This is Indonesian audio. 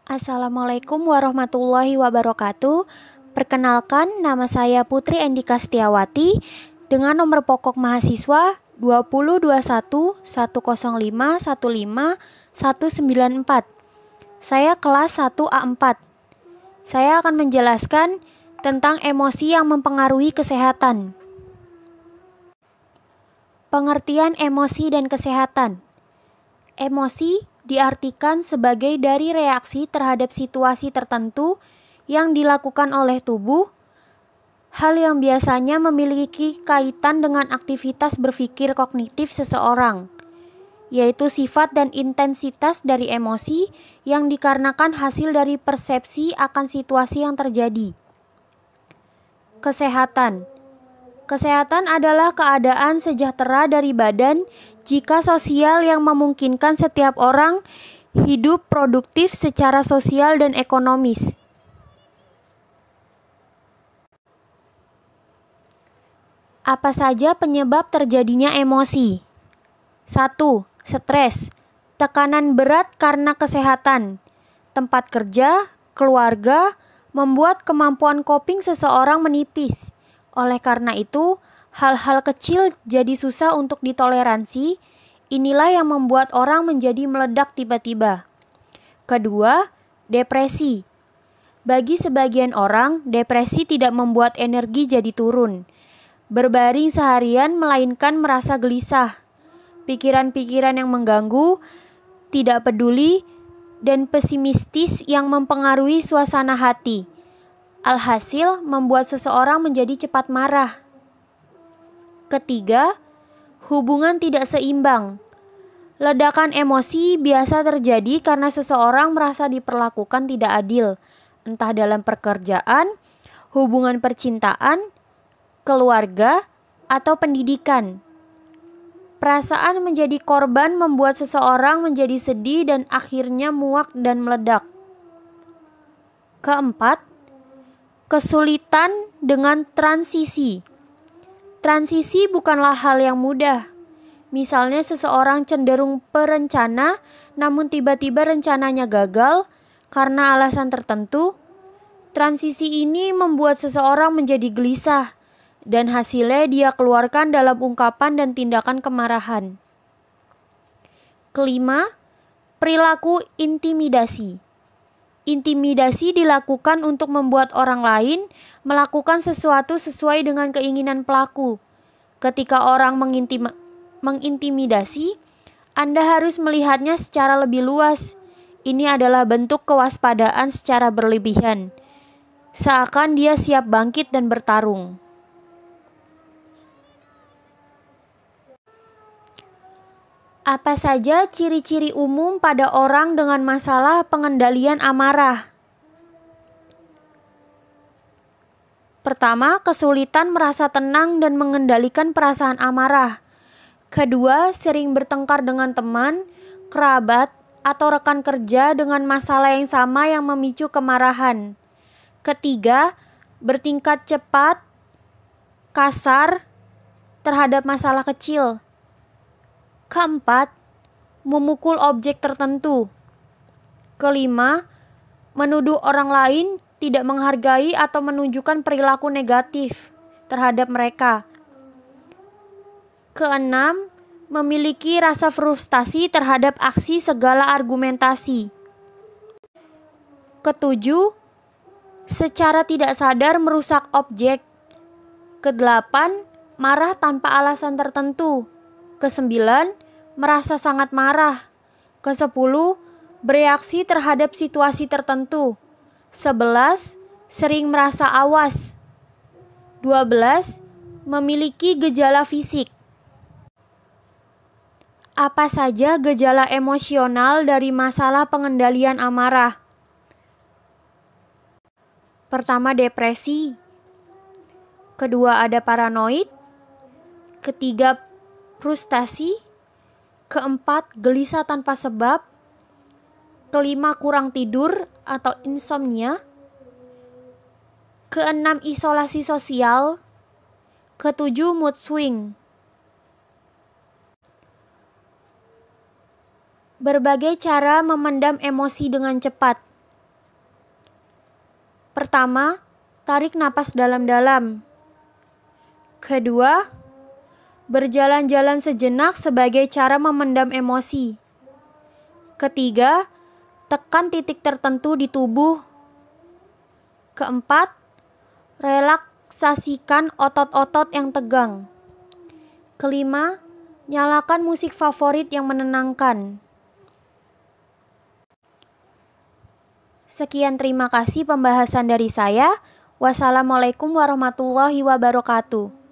Assalamualaikum warahmatullahi wabarakatuh. Perkenalkan, nama saya Putri Endika Setiawati dengan nomor pokok mahasiswa 202110515194. Saya kelas 1A4. Saya akan menjelaskan tentang emosi yang mempengaruhi kesehatan. Pengertian emosi dan kesehatan. Emosi diartikan sebagai dari reaksi terhadap situasi tertentu yang dilakukan oleh tubuh, hal yang biasanya memiliki kaitan dengan aktivitas berpikir kognitif seseorang, yaitu sifat dan intensitas dari emosi yang dikarenakan hasil dari persepsi akan situasi yang terjadi. Kesehatan. Kesehatan adalah keadaan sejahtera dari badan jika sosial yang memungkinkan setiap orang hidup produktif secara sosial dan ekonomis. Apa saja penyebab terjadinya emosi? 1. Stres, tekanan berat karena kesehatan, tempat kerja, keluarga, membuat kemampuan coping seseorang menipis. Oleh karena itu, hal-hal kecil jadi susah untuk ditoleransi. Inilah yang membuat orang menjadi meledak tiba-tiba. Kedua, depresi. Bagi sebagian orang, depresi tidak membuat energi jadi turun. Berbaring seharian melainkan merasa gelisah. Pikiran-pikiran yang mengganggu, tidak peduli, dan pesimistis yang mempengaruhi suasana hati. Alhasil, membuat seseorang menjadi cepat marah. Ketiga, hubungan tidak seimbang. Ledakan emosi biasa terjadi karena seseorang merasa diperlakukan tidak adil, entah dalam pekerjaan, hubungan percintaan, keluarga, atau pendidikan. Perasaan menjadi korban membuat seseorang menjadi sedih dan akhirnya muak dan meledak. Keempat, kesulitan dengan transisi. Transisi bukanlah hal yang mudah. Misalnya seseorang cenderung perencana, namun tiba-tiba rencananya gagal karena alasan tertentu. Transisi ini membuat seseorang menjadi gelisah, dan hasilnya dia keluarkan dalam ungkapan dan tindakan kemarahan. Kelima, perilaku intimidasi. Intimidasi dilakukan untuk membuat orang lain melakukan sesuatu sesuai dengan keinginan pelaku. Ketika orang mengintimidasi, Anda harus melihatnya secara lebih luas. Ini adalah bentuk kewaspadaan secara berlebihan, seakan dia siap bangkit dan bertarung. Apa saja ciri-ciri umum pada orang dengan masalah pengendalian amarah? Pertama, kesulitan merasa tenang dan mengendalikan perasaan amarah. Kedua, sering bertengkar dengan teman, kerabat, atau rekan kerja dengan masalah yang sama yang memicu kemarahan. Ketiga, bertingkat cepat, kasar, terhadap masalah kecil. Keempat, memukul objek tertentu. Kelima, menuduh orang lain tidak menghargai atau menunjukkan perilaku negatif terhadap mereka. Keenam, memiliki rasa frustasi terhadap aksi segala argumentasi. Ketujuh, secara tidak sadar merusak objek. Kedelapan, marah tanpa alasan tertentu. Kesembilan, merasa sangat marah. Kesepuluh, bereaksi terhadap situasi tertentu. 11, sering merasa awas. 12, memiliki gejala fisik. Apa saja gejala emosional dari masalah pengendalian amarah? Pertama, depresi. Kedua, ada paranoid. Ketiga, frustasi. Keempat, gelisah tanpa sebab. Kelima, kurang tidur atau insomnia. Keenam, isolasi sosial. Ketujuh, mood swing. Berbagai cara memendam emosi dengan cepat. Pertama, tarik napas dalam-dalam. Kedua, berjalan-jalan sejenak sebagai cara memendam emosi. Ketiga, tekan titik tertentu di tubuh. Keempat, relaksasikan otot-otot yang tegang. Kelima, nyalakan musik favorit yang menenangkan. Sekian, terima kasih pembahasan dari saya. Wassalamualaikum warahmatullahi wabarakatuh.